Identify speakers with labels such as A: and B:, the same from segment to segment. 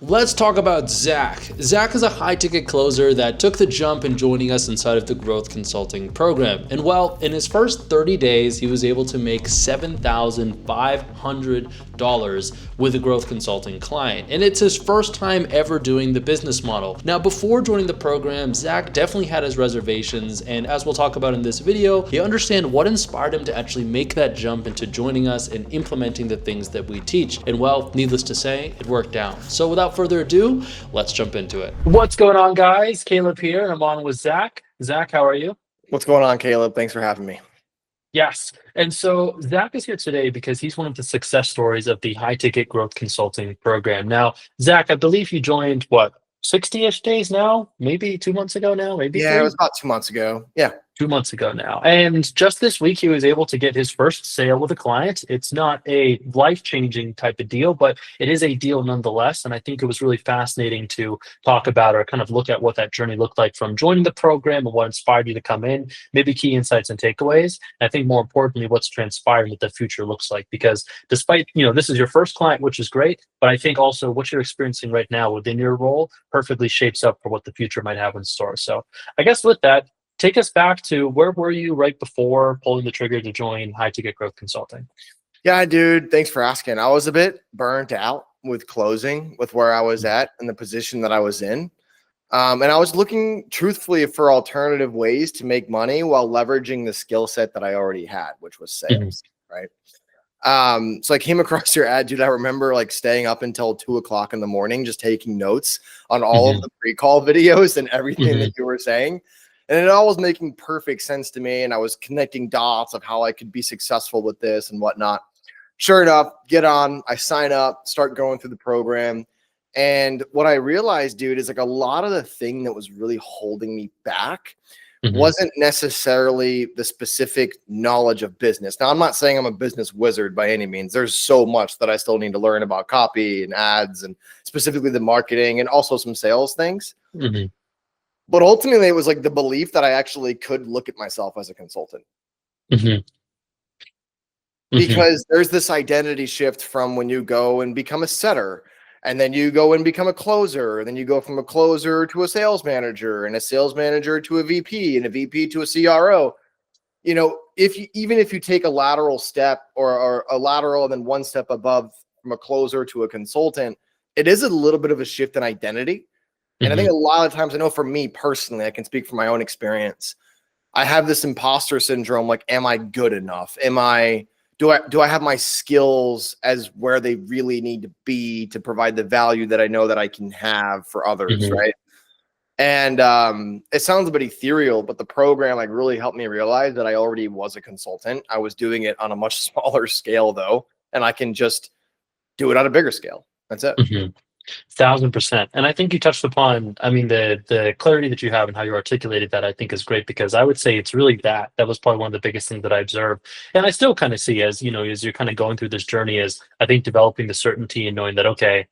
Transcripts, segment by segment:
A: Let's talk about Zach. Zach is a high-ticket closer that took the jump in joining us inside of the growth consulting program. And well, in his first 30 days, he was able to make $7,500 with a growth consulting client. And it's his first time ever doing the business model. Now, before joining the program, Zach definitely had his reservations. And as we'll talk about in this video, you understand what inspired him to actually make that jump into joining us and implementing the things that we teach. And well, needless to say, it worked out. So without further ado, let's jump into it.
B: What's going on, guys? Caleb here, and I'm on with Zach. Zach, how are you?
C: What's going on, Caleb? Thanks for having me.
B: Yes. And so Zach is here today because he's one of the success stories of the high ticket growth consulting program. Now, Zach, I believe you joined 60-ish days now? Maybe 2 months ago now? Maybe
C: Yeah,
B: 3?
C: it was about 2 months ago. Yeah.
B: 2 months ago now. And just this week, he was able to get his first sale with a client. It's not a life-changing type of deal, but it is a deal nonetheless. And I think it was really fascinating to talk about or kind of look at what that journey looked like from joining the program and what inspired you to come in, maybe key insights and takeaways. And I think more importantly, what's transpired, what the future looks like. Because despite, this is your first client, which is great, but I think also what you're experiencing right now within your role perfectly shapes up for what the future might have in store. So I guess with that, take us back to where were you right before pulling the trigger to join high ticket growth consulting?
C: Yeah, dude. Thanks for asking. I was a bit burnt out with closing, with where I was at and the position that I was in. And I was looking truthfully for alternative ways to make money while leveraging the skill set that I already had, which was sales, right? So I came across your ad, dude. I remember staying up until 2 o'clock in the morning, just taking notes on all of the pre-call videos and everything that you were saying. And it all was making perfect sense to me. And I was connecting dots of how I could be successful with this and whatnot. Sure enough, get on, I sign up, start going through the program. And what I realized, dude, is a lot of the thing that was really holding me back wasn't necessarily the specific knowledge of business. Now, I'm not saying I'm a business wizard by any means. There's so much that I still need to learn about copy and ads and specifically the marketing and also some sales things. But ultimately, it was the belief that I actually could look at myself as a consultant. Because there's this identity shift from when you go and become a setter, and then you go and become a closer, and then you go from a closer to a sales manager, and a sales manager to a VP, and a VP to a CRO. Even if you take a lateral step or a lateral and then one step above from a closer to a consultant, it is a little bit of a shift in identity. And I think a lot of times, I know for me personally, I can speak from my own experience. I have this imposter syndrome. Am I good enough? Do I have my skills as where they really need to be to provide the value that I know that I can have for others, right? And it sounds a bit ethereal, but the program really helped me realize that I already was a consultant. I was doing it on a much smaller scale though, and I can just do it on a bigger scale. That's it.
B: 1,000%. And I think you touched upon, the clarity that you have and how you articulated that, I think is great, because I would say it's really that was probably one of the biggest things that I observed. And I still kind of see as you're kind of going through this journey, is I think developing the certainty and knowing that, okay,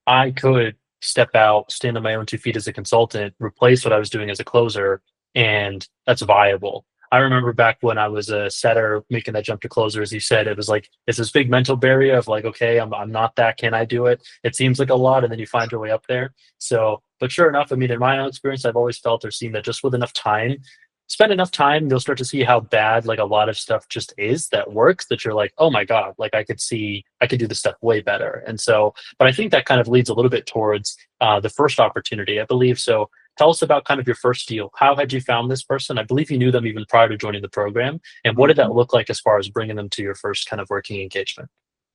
B: I could step out, stand on my own 2 feet as a consultant, replace what I was doing as a closer, and that's viable. I remember back when I was a setter making that jump to closer, as you said, it was it's this big mental barrier of okay, I'm not that, can I do it? It seems like a lot, and then you find your way up there. So, but sure enough, in my own experience, I've always felt or seen that just with enough time, spend enough time, you'll start to see how bad a lot of stuff just is that works, that you're oh my God, I could do this stuff way better. And so, but I think that kind of leads a little bit towards the first opportunity, I believe. So tell us about kind of your first deal. How had you found this person? I believe you knew them even prior to joining the program. And what did that look like as far as bringing them to your first kind of working engagement?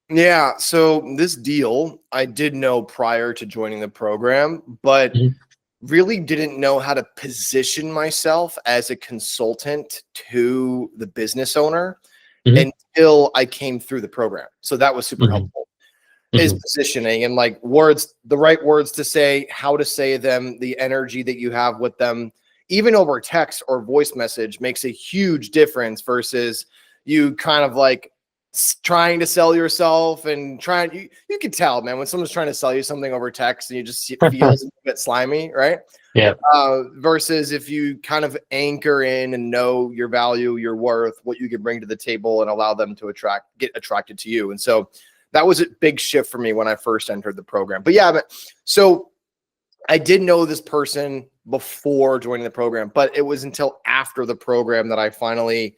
C: Yeah. So this deal I did know prior to joining the program, but really didn't know how to position myself as a consultant to the business owner until I came through the program. So that was super helpful. Is positioning and words, the right words to say, how to say them, the energy that you have with them, even over text or voice message makes a huge difference versus you kind of trying to sell yourself and you can tell, man, when someone's trying to sell you something over text and you just it feels a bit slimy, right?
B: Yeah.
C: Versus if you kind of anchor in and know your value, your worth, what you can bring to the table and allow them to get attracted to you. And so that was a big shift for me when I first entered the program. But yeah, so I did know this person before joining the program, but it was until after the program that I finally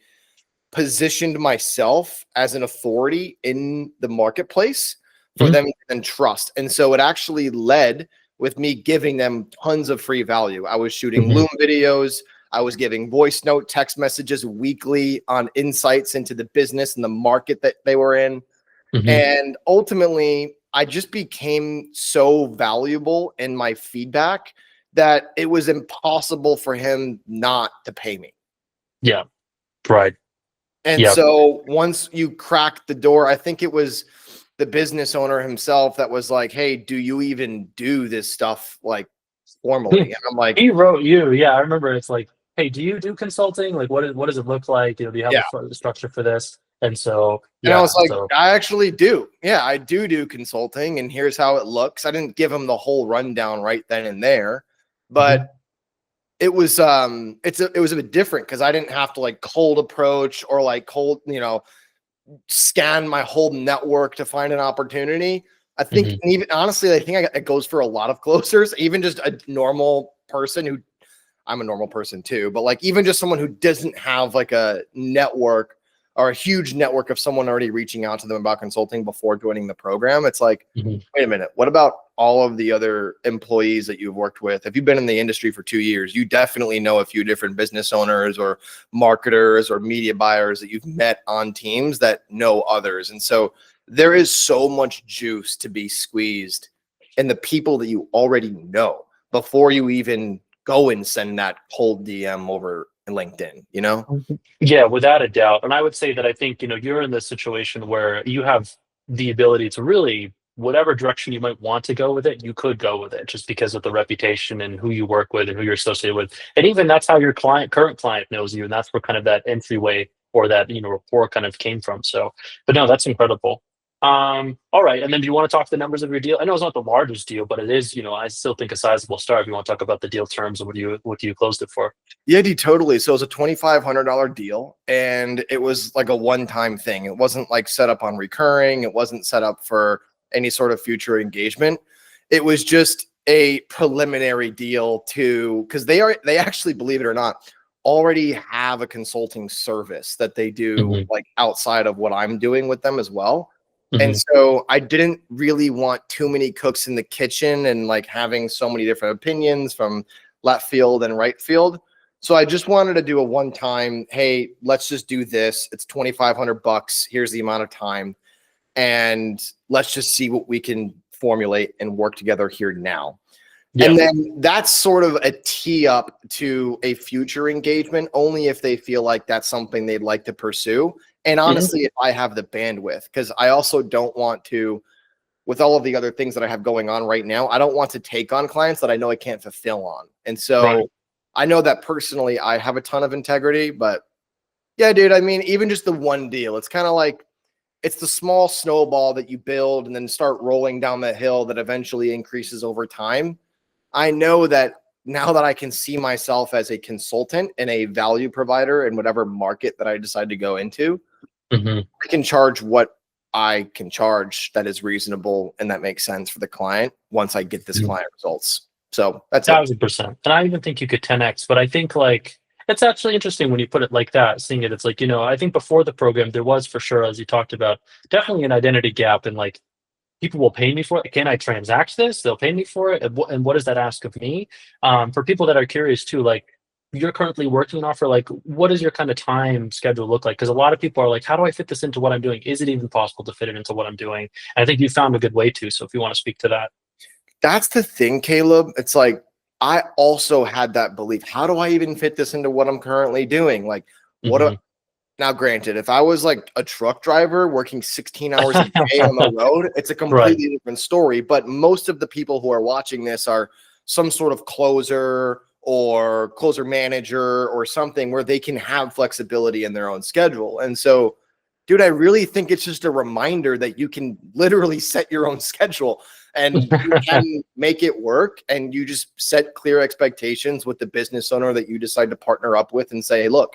C: positioned myself as an authority in the marketplace for them to then trust. And so it actually led with me giving them tons of free value. I was shooting Loom videos. I was giving voice note text messages weekly on insights into the business and the market that they were in. And ultimately, I just became so valuable in my feedback that it was impossible for him not to pay me.
B: Yeah. Right.
C: And so once you cracked the door, I think it was the business owner himself that was like, hey, do you even do this stuff like formally? And I'm like,
B: he wrote you. Yeah, I remember. It's like, hey, do you do consulting? Like, what does it look like? Do you have a structure for this? And so,
C: and I was like, I actually do. Yeah, I do consulting, and here's how it looks. I didn't give him the whole rundown right then and there, but it was it was a bit different because I didn't have to like cold approach or like cold, scan my whole network to find an opportunity. I think, and even honestly, I think it goes for a lot of closers, even just a normal person who, I'm a normal person too, but like even just someone who doesn't have like a network or a huge network of someone already reaching out to them about consulting before joining the program. It's like, wait a minute, what about all of the other employees that you've worked with? If you've been in the industry for 2 years, you definitely know a few different business owners or marketers or media buyers that you've met on teams that know others. And so there is so much juice to be squeezed in the people that you already know before you even go and send that cold DM over LinkedIn,
B: Yeah, without a doubt. And I would say that I think, you're in this situation where you have the ability to really, whatever direction you might want to go with it, you could go with it just because of the reputation and who you work with and who you're associated with. And even that's how your current client knows you. And that's where kind of that entryway or that, rapport kind of came from. So, but no, that's incredible. All right. And then do you want to talk the numbers of your deal? I know it's not the largest deal, but it is, I still think a sizable start. If you want to talk about the deal terms and what you closed it for.
C: Yeah, totally. So it was a $2,500 deal, and it was like a one-time thing. It wasn't like set up on recurring. It wasn't set up for any sort of future engagement. It was just a preliminary deal because they actually, believe it or not, already have a consulting service that they do like outside of what I'm doing with them as well. And so I didn't really want too many cooks in the kitchen and like having so many different opinions from left field and right field. So I just wanted to do a one-time, hey, let's just do this. It's $2,500. Here's the amount of time. And let's just see what we can formulate and work together here now. Yeah. And then that's sort of a tee up to a future engagement, only if they feel like that's something they'd like to pursue. And honestly, if I have the bandwidth, because I also don't want to, with all of the other things that I have going on right now, I don't want to take on clients that I know I can't fulfill on. And so I know that personally I have a ton of integrity, but yeah, dude, I mean, even just the one deal, it's kind of like, it's the small snowball that you build and then start rolling down the hill that eventually increases over time. I know that now that I can see myself as a consultant and a value provider in whatever market that I decide to go into, I can charge what I can charge that is reasonable and that makes sense for the client once I get this client results. So that's
B: 1,000%. And I even think you could 10x, but I think like it's actually interesting when you put it like that, seeing it. It's like, I think before the program, there was for sure, as you talked about, definitely an identity gap and like, people will pay me for it. Can I transact this? They'll pay me for it. And what does that ask of me? For people that are curious too, like you're currently working off, or like, what does your kind of time schedule look like? Because a lot of people are like, how do I fit this into what I'm doing? Is it even possible to fit it into what I'm doing? And I think you found a good way to. So if you want to speak to that.
C: That's the thing, Caleb. It's like, I also had that belief. How do I even fit this into what I'm currently doing? Like, what now, granted, if I was like a truck driver working 16 hours a day on the road, it's a completely different story. But most of the people who are watching this are some sort of closer or closer manager or something where they can have flexibility in their own schedule. And so, dude, I really think it's just a reminder that you can literally set your own schedule and you can make it work. And you just set clear expectations with the business owner that you decide to partner up with and say, hey, look,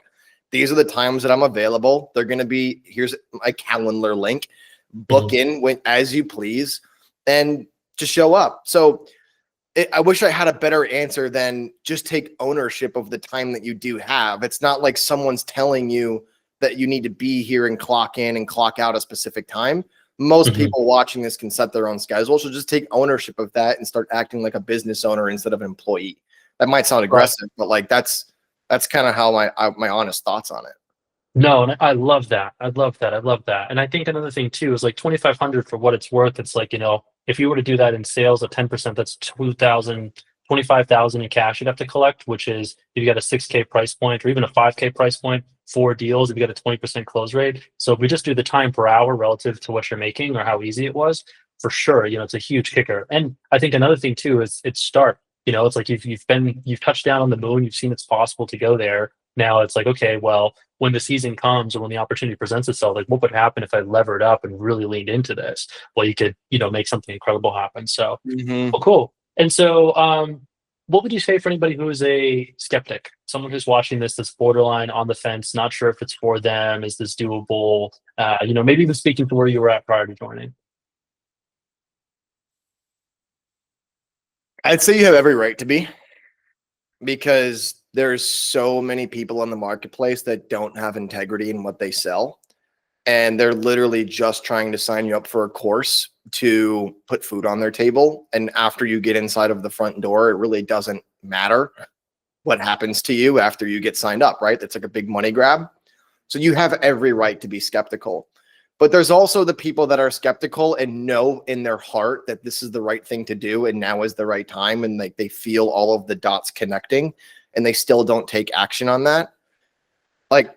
C: these are the times that I'm available. They're going to be, here's my calendar link. book in when as you please, and just show up. So I wish I had a better answer than just take ownership of the time that you do have. It's not like someone's telling you that you need to be here and clock in and clock out a specific time. Most people watching this can set their own schedule. So just take ownership of that and start acting like a business owner instead of an employee. That might sound aggressive, but like that's kind of how my honest thoughts on it.
B: No, and I love that. I love that. I love that. And I think another thing too is like 2,500 for what it's worth. It's like, if you were to do that in sales at 10%, that's 25,000 in cash you'd have to collect, which is if you got a 6K price point or even a 5K price point, 4 deals, if you got a 20% close rate. So if we just do the time per hour relative to what you're making or how easy it was, for sure, it's a huge kicker. And I think another thing too is it's start. It's like you've touched down on the moon, you've seen it's possible to go there. Now it's like, okay, well, when the season comes or when the opportunity presents itself, like what would happen if I levered up and really leaned into this? Well, you could, make something incredible happen. So, well, cool. And so, what would you say for anybody who is a skeptic, someone who's watching this, that's borderline on the fence, not sure if it's for them, is this doable? Maybe even speaking to where you were at prior to joining.
C: I'd say you have every right to be, because there's so many people in the marketplace that don't have integrity in what they sell. And they're literally just trying to sign you up for a course to put food on their table. And after you get inside of the front door, it really doesn't matter what happens to you after you get signed up, right? That's like a big money grab. So you have every right to be skeptical. But there's also the people that are skeptical and know in their heart that this is the right thing to do and now is the right time, and like they feel all of the dots connecting and they still don't take action on that. Like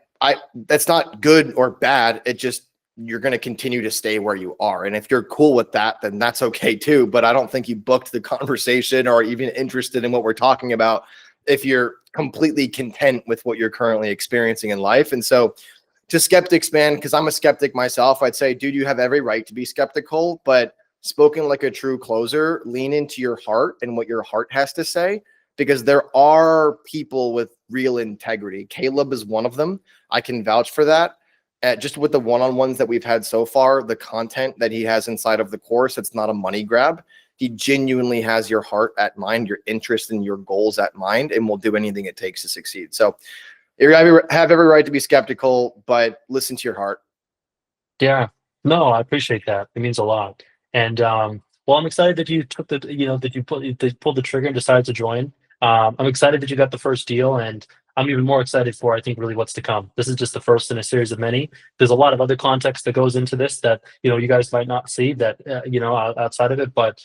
C: that's not good or bad. It just, you're going to continue to stay where you are. And if you're cool with that, then that's okay too. But I don't think you booked the conversation or even interested in what we're talking about if you're completely content with what you're currently experiencing in life. And so to skeptics, man, because I'm a skeptic myself, I'd say, dude, you have every right to be skeptical, but spoken like a true closer, lean into your heart and what your heart has to say, because there are people with real integrity. Caleb is one of them. I can vouch for that. Just with the one-on-ones that we've had so far, the content that he has inside of the course, it's not a money grab. He genuinely has your heart at mind, your interest and your goals at mind, and will do anything it takes to succeed. So you have every right to be skeptical, but listen to your heart.
B: Yeah, no, I appreciate that. It means a lot. And well, I'm excited that you took that you pulled the trigger and decided to join. I'm excited that you got the first deal, and I'm even more excited for, I think, really what's to come. This is just the first in a series of many. There's a lot of other context that goes into this that, you guys might not see that, outside of it, but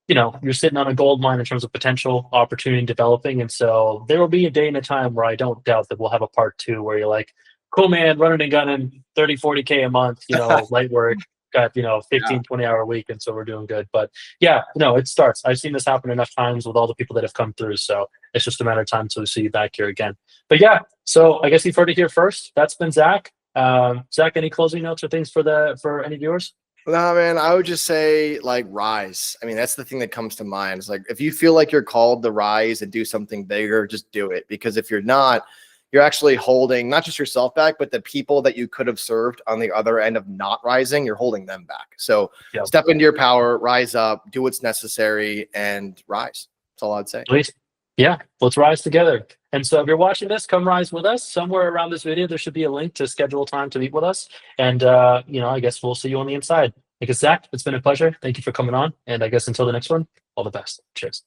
B: you're sitting on a gold mine in terms of potential opportunity developing. And so there will be a day and a time where I don't doubt that we'll have a part 2 where you're like, cool, man, running and gunning 30, 40K a month, light work, got, 15, 20 hour week. And so we're doing good. But yeah, it starts. I've seen this happen enough times with all the people that have come through. So it's just a matter of time till we see you back here again. But yeah, so I guess you've heard it here first. That's been Zach. Zach, any closing notes or things for any viewers?
C: No, man, I would just say like rise. I mean, that's the thing that comes to mind. It's like, if you feel like you're called to rise and do something bigger, just do it. Because if you're not, you're actually holding not just yourself back, but the people that you could have served on the other end of not rising, you're holding them back. So Step into your power, rise up, do what's necessary, and rise. That's all I'd say.
B: Please. Yeah, let's rise together. And so if you're watching this, come rise with us. Somewhere around this video, there should be a link to schedule time to meet with us. And, I guess we'll see you on the inside. I guess, Zach, it's been a pleasure. Thank you for coming on. And I guess until the next one, all the best. Cheers.